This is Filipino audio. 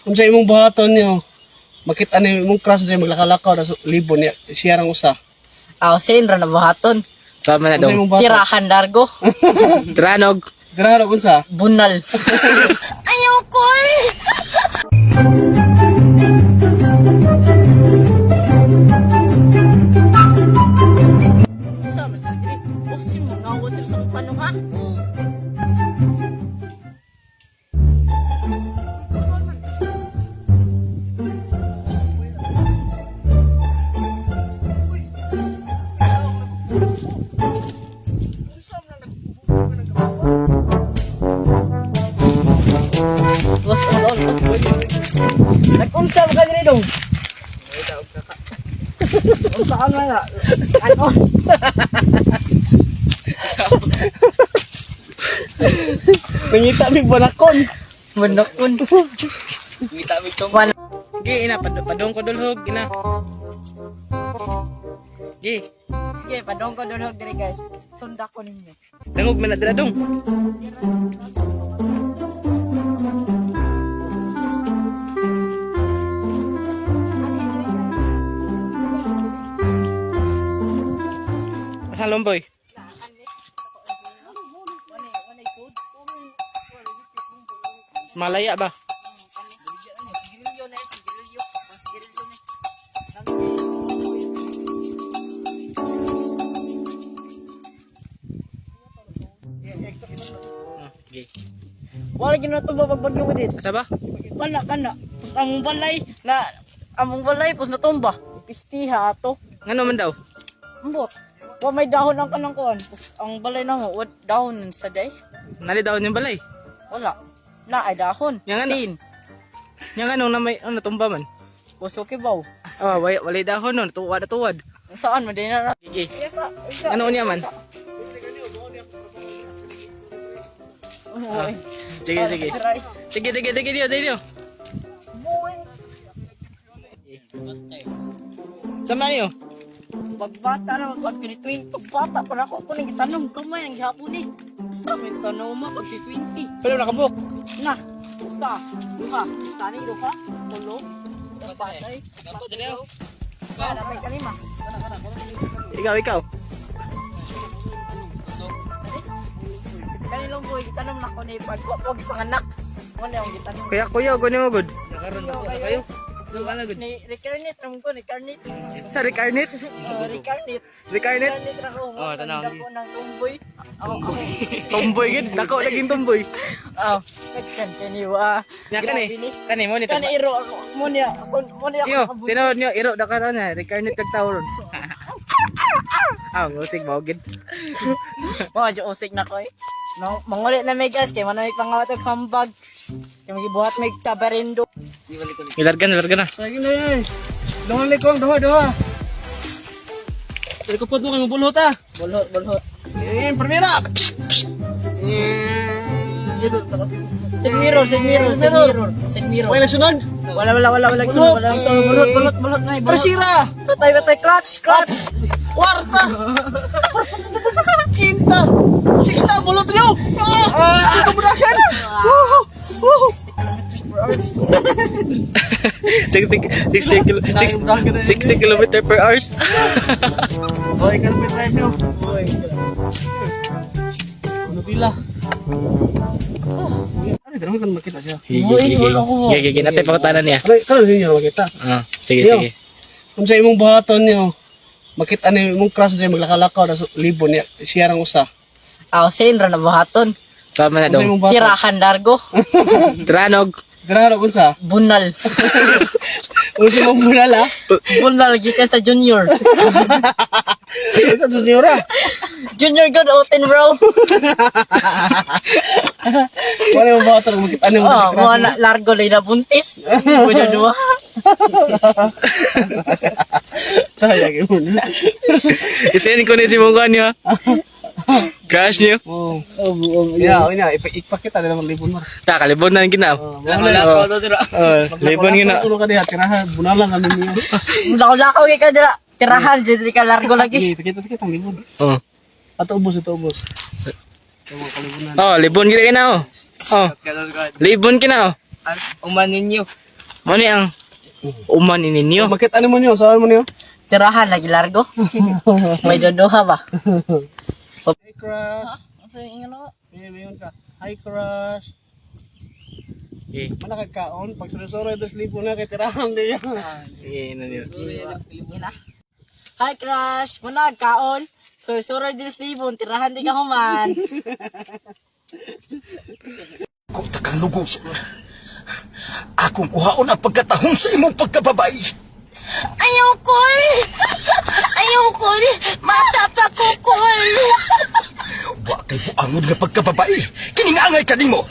Kung sa imong buhaton niyo, makita ni imong crush dyan maglakalakaw na libon niya, siya rang usa. Aw, sin ra na buhaton. Tama na Kung sa daw. imong buhaton. Tirahan dargo. Tranog. Grabe kung sa. Bunal. Ayaw ko eh. Sa masagri. O si mga water sa pano ha? Was all. Nagkumsa mo ka dito. Untaan mo nga. Ano? Nangita mi banakon. Manakon. Ngita mi tong. Gi ina padong ko dulhog ina. Gi. Okay, padong ko dulhog diri guys. Sunda ko ninyo. Dangog man na dira dong. Asa lomboy? Malaya ba? Okay. Wala ginatumba pagbagyo mo dito. Asa ba? Kana. Among balay pus natumba. Pistiha ato. Ngano man daw? Ambot. Wa may dahon ang kanang kuan. Ang balay na mo, what dahon sa day? Nali daw yung balay. Wala. Na ay dahon. Yang ano? Sin. Yang ano na may ano tumba man. Puso kibaw. Ah, walay dahon no, tuwad na tuwad. Saan man din na? Sige. Ano niya man? Uy. Sige, sige. Sige, dio. Sama niyo. Pagbata na pag 20, pagbata pa na ako nang gitanong kamay ang gihapon ni. Sa may tanong mo pag 20. Pero nakabuk. Na. Sa. Duha. Sani duha. Tulo. Patay. Para may kalima. Ikaw. Kanilong boy, gitanong na ko ni pag wag panganak. Ano yung gitanong? Kaya kuya, gani mo good. Nakaroon na kayo. Ni Ricarnit, ram ko ni Carnit. Sa Ricarnit? Ricarnit. Ricarnit? Ricarnit ra ko. Oh, tanaw. Ako ng tomboy. Ako. Tomboy gid, dako naging tomboy. Nagkan kaniwa. Nya kani mo ni Kani iro ako mo niya. Ako Yo, tinawad niyo iro da karon na Ricarnit kag tawron. Musik mo gid. Mo jo usik na ko eh. No, mangulit na may guys kay manamig pangawat og sambag. Kay magibuhat mig taberindo. Ilargan na. Sige na yan. Doha likong, doha. Dari ko po ito kayo bulhot ah. Bulhot. Primera. Sigmiro. Wala sunod. Wala bulhot na. Tercera. Patay clutch. Kwarta. Quinta. Sexta, bulhot nyo. Ito mo na yan. 60 kilometer per hour. Boy, kalapit tayo nyo. Ano pila? Ano, tanong kan makita siya. Hige. Natay pakutanan niya. Ano ninyo makita? Sige. Kung sa imong buhaton niyo, makita ni imong crush dyan maglakalakaw na libon niya, siya rang usa. Aw, sin ra na buhaton. Tama na Kung sa daw. imong buhaton. Tirahan dargo. Tranog. Grabe kung sa. Bunal. Kung sa imong bunala. Bunal gikan sa junior. Ito sa senyora. Junior good open bro. Wala yung buhaton, makita ni Oh, mo na largo lay na buntis. Budo duwa. Sayang mo na. Isin ko ni si mong kanyo. Crush niyo. Oh. Yeah, ipakita na naman libon mo. Ta kalibon na gina. Wala ko dira. Libon gina. Ulo ka diha, tirahan, bunalan kami niya. Lakaw kay ka dira. Tirahan jud ka largo lagi. Pakita ang libon. Oh. Ato ubos. Oh, libon gina oh. Oh. Libon kina oh. Umanin niyo. Mo ni ang uman ni ninyo. Makita mo niyo, saan mo niyo? Tirahan lagi largo. May dodoha ba? Hi, crush. Sa ingano? Mayon ka. Hi, crush. Eh, Manakagkaon, pag sulusuro ito libo na kay tirahan di yan. na niyo. Ina. Hi crush, manag kaon. Sur-suro din libon, tirahan di ka human. Kung takang lugos, akong kuhaon ang pagkatahong sa imong pagkababay. Ayaw ko Ayaw ko mata pa ko Wa kay buangod nga pagkababay. Kiningangay ka nimo.